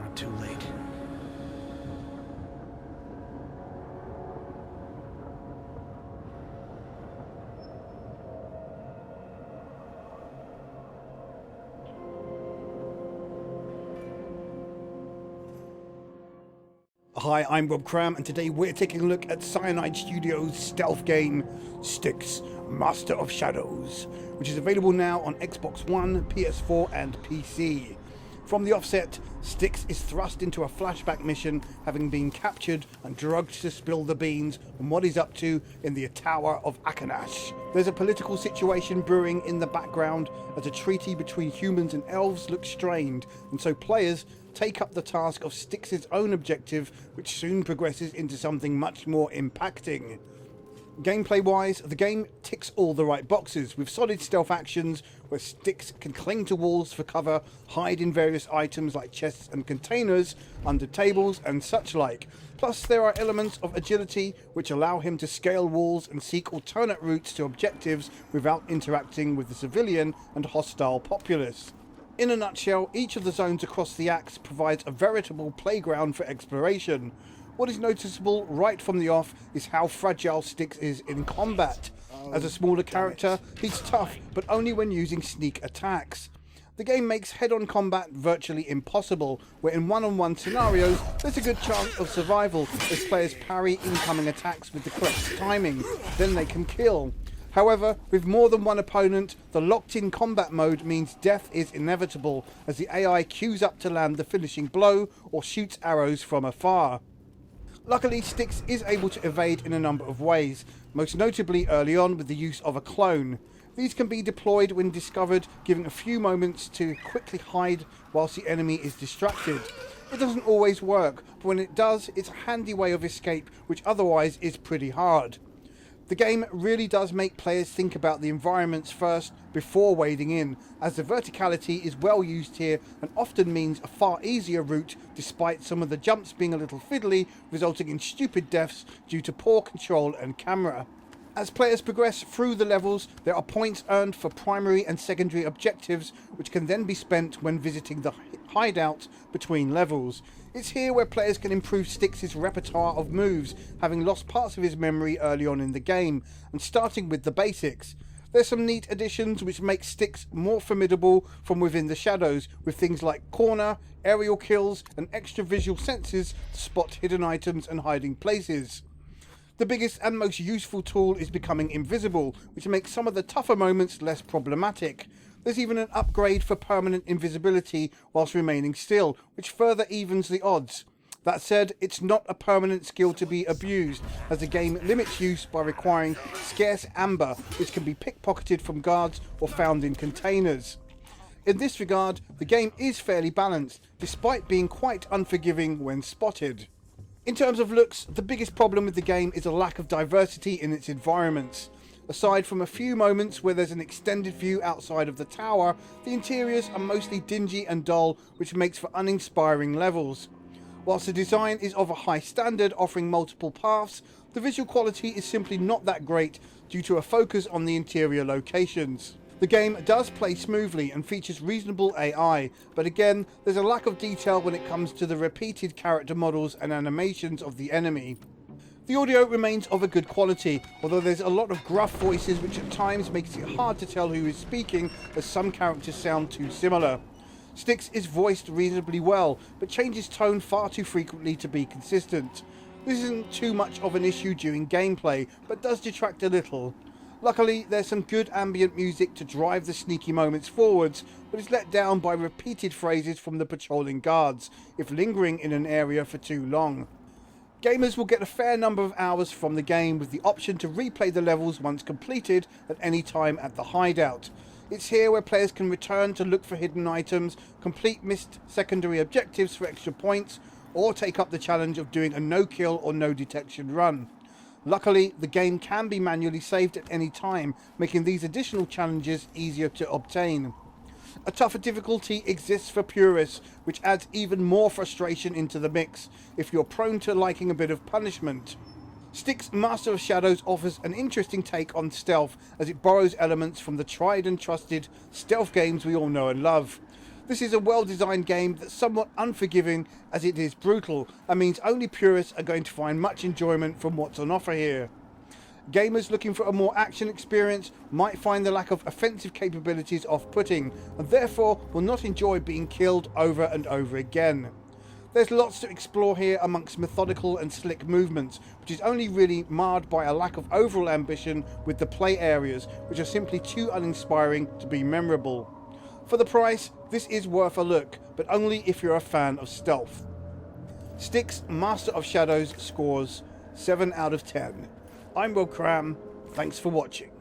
Not too late. Hi, I'm Rob Cram, and today we're taking a look at Cyanide Studios' stealth game, Styx Master of Shadows, which is available now on Xbox One, PS4 and PC. From the offset, Styx is thrust into a flashback mission, having been captured and drugged to spill the beans on what he's up to in the Tower of Akanash. There's a political situation brewing in the background as a treaty between humans and elves looks strained, and so players take up the task of Styx's own objective, which soon progresses into something much more impacting. Gameplay wise, the game ticks all the right boxes, with solid stealth actions where Styx can cling to walls for cover, hide in various items like chests and containers, under tables and such like. Plus there are elements of agility which allow him to scale walls and seek alternate routes to objectives without interacting with the civilian and hostile populace. In a nutshell, each of the zones across the axe provides a veritable playground for exploration. What is noticeable right from the off is how fragile Styx is in combat. As a smaller character, he's tough, but only when using sneak attacks. The game makes head-on combat virtually impossible, where in one-on-one scenarios, there's a good chance of survival as players parry incoming attacks with the correct timing, then they can kill. However, with more than one opponent, the locked-in combat mode means death is inevitable, as the AI queues up to land the finishing blow or shoots arrows from afar. Luckily, Styx is able to evade in a number of ways, most notably early on with the use of a clone. These can be deployed when discovered, giving a few moments to quickly hide whilst the enemy is distracted. It doesn't always work, but when it does, it's a handy way of escape, which otherwise is pretty hard. The game really does make players think about the environments first before wading in, as the verticality is well used here and often means a far easier route, despite some of the jumps being a little fiddly, resulting in stupid deaths due to poor control and camera. As players progress through the levels, there are points earned for primary and secondary objectives, which can then be spent when visiting the hideout between levels. It's here where players can improve Styx's repertoire of moves, having lost parts of his memory early on in the game, and starting with the basics. There's some neat additions which make Styx more formidable from within the shadows, with things like corner, aerial kills, and extra visual senses to spot hidden items and hiding places. The biggest and most useful tool is becoming invisible, which makes some of the tougher moments less problematic. There's even an upgrade for permanent invisibility whilst remaining still, which further evens the odds. That said, it's not a permanent skill to be abused, as the game limits use by requiring scarce amber, which can be pickpocketed from guards or found in containers. In this regard, the game is fairly balanced, despite being quite unforgiving when spotted. In terms of looks, the biggest problem with the game is a lack of diversity in its environments. Aside from a few moments where there's an extended view outside of the tower, the interiors are mostly dingy and dull, which makes for uninspiring levels. Whilst the design is of a high standard, offering multiple paths, the visual quality is simply not that great due to a focus on the interior locations. The game does play smoothly and features reasonable AI, but again, there's a lack of detail when it comes to the repeated character models and animations of the enemy. The audio remains of a good quality, although there's a lot of gruff voices which at times makes it hard to tell who is speaking, as some characters sound too similar. Styx is voiced reasonably well, but changes tone far too frequently to be consistent. This isn't too much of an issue during gameplay, but does detract a little. Luckily, there's some good ambient music to drive the sneaky moments forwards, but is let down by repeated phrases from the patrolling guards, if lingering in an area for too long. Gamers will get a fair number of hours from the game, with the option to replay the levels once completed at any time at the hideout. It's here where players can return to look for hidden items, complete missed secondary objectives for extra points, or take up the challenge of doing a no-kill or no-detection run. Luckily, the game can be manually saved at any time, making these additional challenges easier to obtain. A tougher difficulty exists for purists, which adds even more frustration into the mix, if you're prone to liking a bit of punishment. Styx Master of Shadows offers an interesting take on stealth, as it borrows elements from the tried and trusted stealth games we all know and love. This is a well-designed game that's somewhat unforgiving as it is brutal, and means only purists are going to find much enjoyment from what's on offer here. Gamers looking for a more action experience might find the lack of offensive capabilities off-putting, and therefore will not enjoy being killed over and over again. There's lots to explore here amongst methodical and slick movements, which is only really marred by a lack of overall ambition with the play areas, which are simply too uninspiring to be memorable. For the price, this is worth a look, but only if you're a fan of stealth. Styx Master of Shadows scores 7 out of 10. I'm Cram, thanks for watching.